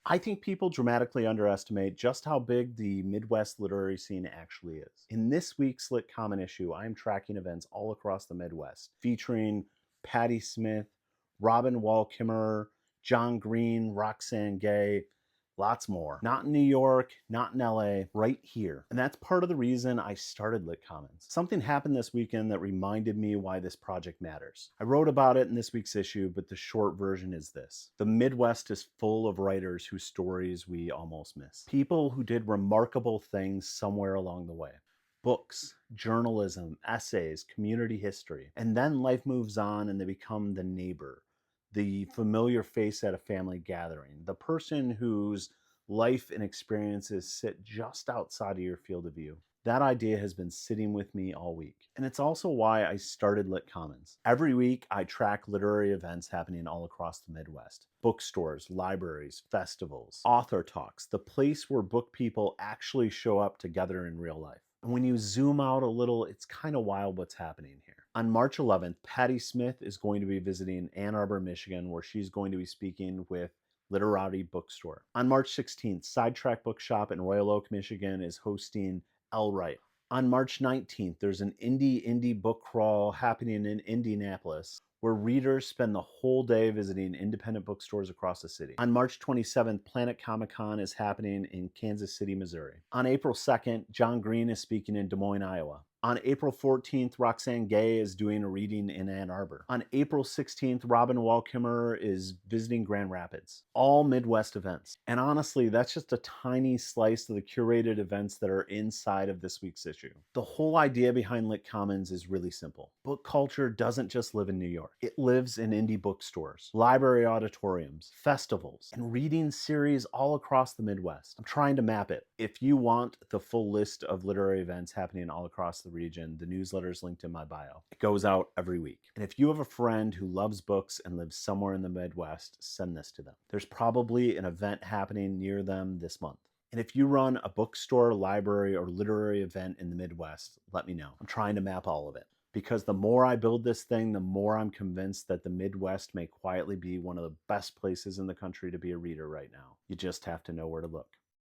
I think people dramatically underestimate just how big the Midwest literary scene actually is. In this week's Lit Common issue, I am tracking events all across the Midwest, featuring Patti Smith, Robin Wall Kimmerer, John Green, Roxane Gay, lots more. Not in New York, not in LA, right here. And that's part of the reason I started Lit Commons. Something happened this weekend that reminded me why this project matters. I wrote about it in this week's issue, but the short version is this. The Midwest is full of writers whose stories we almost miss. People who did remarkable things somewhere along the way. Books, journalism, essays, community history. And then life moves on and they become the neighbor, the familiar face at a family gathering, the person whose life and experiences sit just outside of your field of view. That idea has been sitting with me all week. And it's also why I started Lit Commons. Every week, I track literary events happening all across the Midwest. Bookstores, libraries, festivals, author talks, the place where book people actually show up together in real life. And when you zoom out a little, it's kind of wild what's happening here. On March 11th, Patti Smith is going to be visiting Ann Arbor, Michigan, where she's going to be speaking with Literati Bookstore. On March 16th, Sidetrack Bookshop in Royal Oak, Michigan is hosting L. Wright. On March 19th, there's an indie book crawl happening in Indianapolis where readers spend the whole day visiting independent bookstores across the city. On March 27th, Planet Comic Con is happening in Kansas City, Missouri. On April 2nd, John Green is speaking in Des Moines, Iowa. On April 14th, Roxane Gay is doing a reading in Ann Arbor. On April 16th, Robin Wall Kimmerer is visiting Grand Rapids. All Midwest events. And honestly, that's just a tiny slice of the curated events that are inside of this week's issue. The whole idea behind Lit Commons is really simple. Book culture doesn't just live in New York. It lives in indie bookstores, library auditoriums, festivals, and reading series all across the Midwest. I'm trying to map it. If you want the full list of literary events happening all across the region, the newsletter is linked in my bio. It goes out every week. And if you have a friend who loves books and lives somewhere in the Midwest, send this to them. There's probably an event happening near them this month. And if you run a bookstore, library, or literary event in the Midwest, let me know. I'm trying to map all of it. Because the more I build this thing, the more I'm convinced that the Midwest may quietly be one of the best places in the country to be a reader right now. You just have to know where to look.